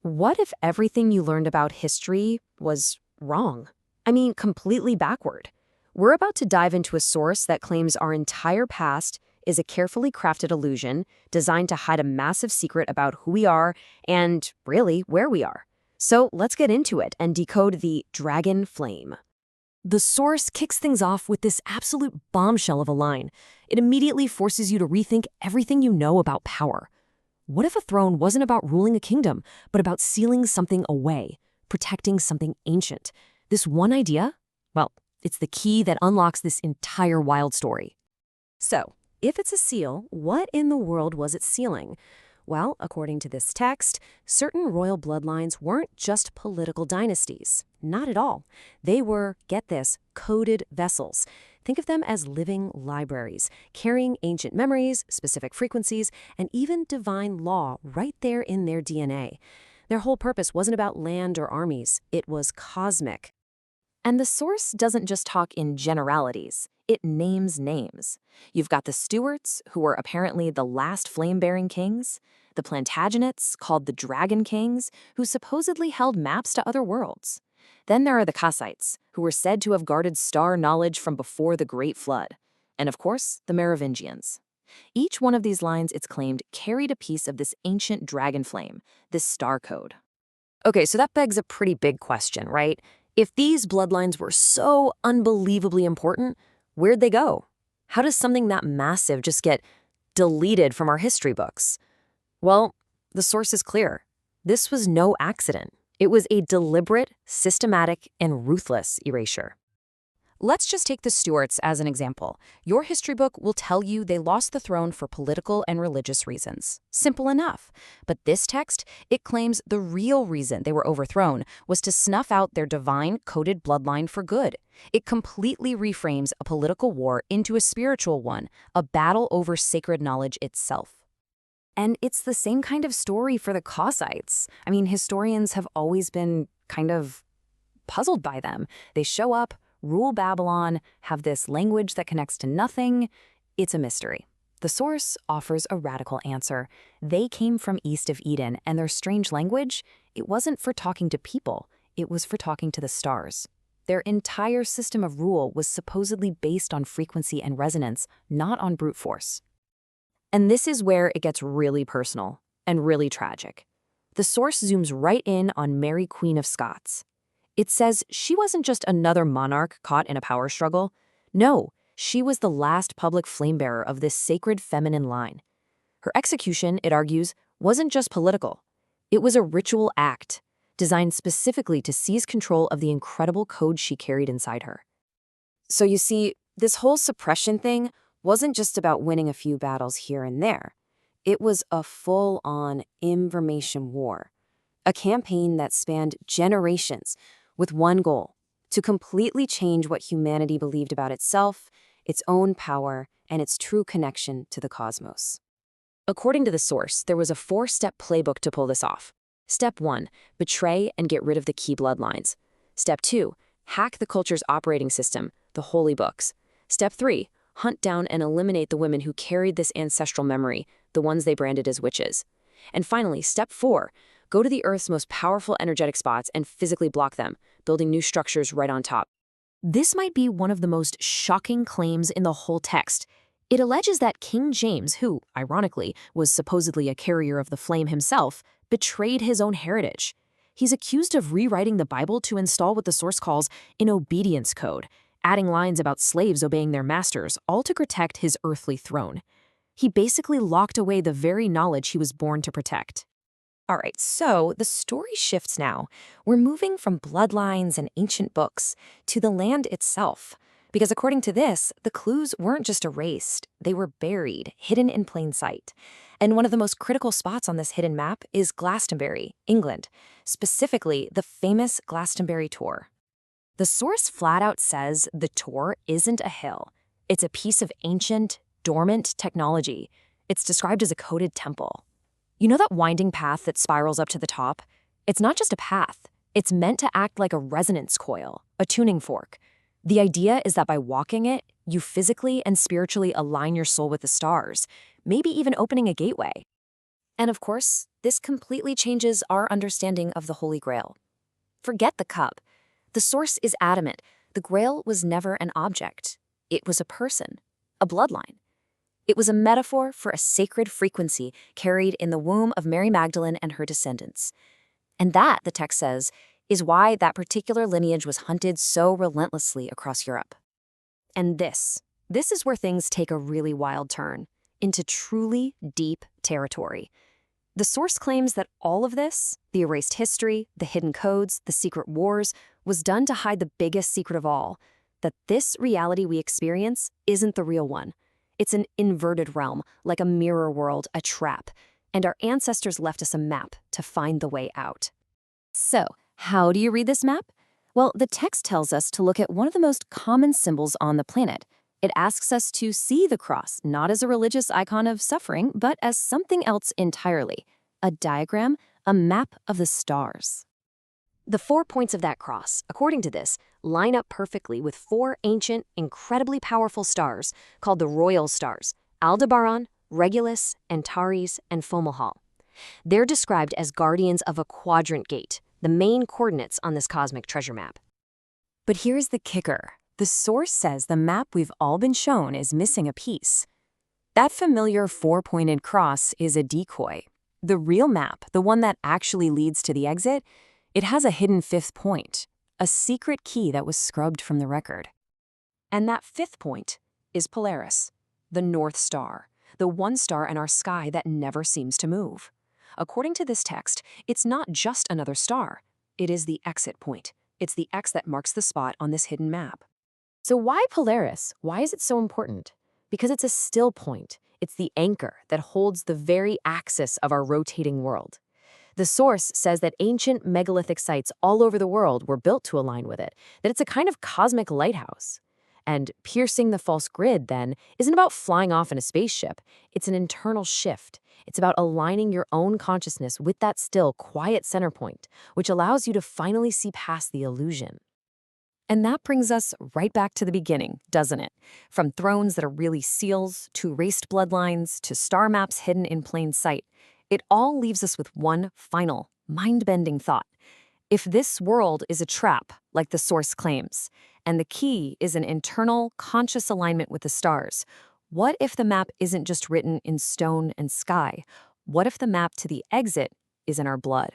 What if everything you learned about history was wrong? I mean, completely backward. We're about to dive into a source that claims our entire past is a carefully crafted illusion designed to hide a massive secret about who we are and, really, where we are. So let's get into it and decode the dragon flame. The source kicks things off with this absolute bombshell of a line. It immediately forces you to rethink everything you know about power. What if a throne wasn't about ruling a kingdom, but about sealing something away, protecting something ancient? This one idea? Well, it's the key that unlocks this entire wild story. So, if it's a seal, what in the world was it sealing? Well, according to this text, certain royal bloodlines weren't just political dynasties. Not at all. They were, get this, coded vessels. Think of them as living libraries, carrying ancient memories, specific frequencies, and even divine law right there in their DNA. Their whole purpose wasn't about land or armies. It was cosmic. And the source doesn't just talk in generalities. It names names. You've got the Stuarts, who were apparently the last flame-bearing kings, the Plantagenets, called the Dragon Kings, who supposedly held maps to other worlds. Then there are the Kassites, who were said to have guarded star knowledge from before the Great Flood. And of course, the Merovingians. Each one of these lines, it's claimed, carried a piece of this ancient dragon flame, this star code. Okay, so that begs a pretty big question, right? If these bloodlines were so unbelievably important, where'd they go? How does something that massive just get deleted from our history books? Well, the source is clear. This was no accident. It was a deliberate, systematic, and ruthless erasure. Let's just take the Stuarts as an example. Your history book will tell you they lost the throne for political and religious reasons. Simple enough. But this text, it claims the real reason they were overthrown was to snuff out their divine coded bloodline for good. It completely reframes a political war into a spiritual one, a battle over sacred knowledge itself. And it's the same kind of story for the Kassites. I mean, historians have always been kind of puzzled by them. They show up, rule Babylon, have this language that connects to nothing. It's a mystery. The source offers a radical answer. They came from east of Eden, and their strange language, it wasn't for talking to people, it was for talking to the stars. Their entire system of rule was supposedly based on frequency and resonance, not on brute force. And this is where it gets really personal and really tragic. The source zooms right in on Mary, Queen of Scots. It says she wasn't just another monarch caught in a power struggle. No, she was the last public flamebearer of this sacred feminine line. Her execution, it argues, wasn't just political. It was a ritual act, designed specifically to seize control of the incredible code she carried inside her. So you see, this whole suppression thing wasn't just about winning a few battles here and there. It was a full-on information war, a campaign that spanned generations with one goal: to completely change what humanity believed about itself, its own power, and its true connection to the cosmos. According to the source, there was a 4-step playbook to pull this off. Step 1, betray and get rid of the key bloodlines. Step 2, hack the culture's operating system, the holy books. Step 3, hunt down and eliminate the women who carried this ancestral memory, the ones they branded as witches. And finally, step 4, go to the Earth's most powerful energetic spots and physically block them, building new structures right on top. This might be one of the most shocking claims in the whole text. It alleges that King James, who, ironically, was supposedly a carrier of the flame himself, betrayed his own heritage. He's accused of rewriting the Bible to install what the source calls an obedience code, adding lines about slaves obeying their masters, all to protect his earthly throne. He basically locked away the very knowledge he was born to protect. All right, so the story shifts now. We're moving from bloodlines and ancient books to the land itself. Because according to this, the clues weren't just erased, they were buried, hidden in plain sight. And one of the most critical spots on this hidden map is Glastonbury, England, specifically the famous Glastonbury Tor. The source flat out says the Tor isn't a hill. It's a piece of ancient, dormant technology. It's described as a coded temple. You know that winding path that spirals up to the top? It's not just a path. It's meant to act like a resonance coil, a tuning fork. The idea is that by walking it, you physically and spiritually align your soul with the stars, maybe even opening a gateway. And of course, this completely changes our understanding of the Holy Grail. Forget the cup. The source is adamant. The Grail was never an object. It was a person, a bloodline. It was a metaphor for a sacred frequency carried in the womb of Mary Magdalene and her descendants. And that, the text says, is why that particular lineage was hunted so relentlessly across Europe. And this is where things take a really wild turn, into truly deep territory. The source claims that all of this, the erased history, the hidden codes, the secret wars, was done to hide the biggest secret of all, that this reality we experience isn't the real one. It's an inverted realm, like a mirror world, a trap, and our ancestors left us a map to find the way out. So, how do you read this map? Well, the text tells us to look at one of the most common symbols on the planet. It asks us to see the cross, not as a religious icon of suffering, but as something else entirely. A diagram, a map of the stars. The 4 points of that cross, according to this, line up perfectly with 4 ancient, incredibly powerful stars called the royal stars, Aldebaran, Regulus, Antares, and Fomalhaut. They're described as guardians of a quadrant gate, the main coordinates on this cosmic treasure map. But here's the kicker. The source says the map we've all been shown is missing a piece. That familiar 4-pointed cross is a decoy. The real map, the one that actually leads to the exit, it has a hidden 5th point, a secret key that was scrubbed from the record. And that 5th point is Polaris, the North Star, the one star in our sky that never seems to move. According to this text, it's not just another star. It is the exit point. It's the X that marks the spot on this hidden map. So why Polaris? Why is it so important? Because it's a still point. It's the anchor that holds the very axis of our rotating world. The source says that ancient megalithic sites all over the world were built to align with it, that it's a kind of cosmic lighthouse. And piercing the false grid, then, isn't about flying off in a spaceship. It's an internal shift. It's about aligning your own consciousness with that still, quiet center point, which allows you to finally see past the illusion. And that brings us right back to the beginning, doesn't it? From thrones that are really seals, to erased bloodlines, to star maps hidden in plain sight. It all leaves us with one final, mind-bending thought. If this world is a trap, like the source claims, and the key is an internal, conscious alignment with the stars, what if the map isn't just written in stone and sky? What if the map to the exit is in our blood?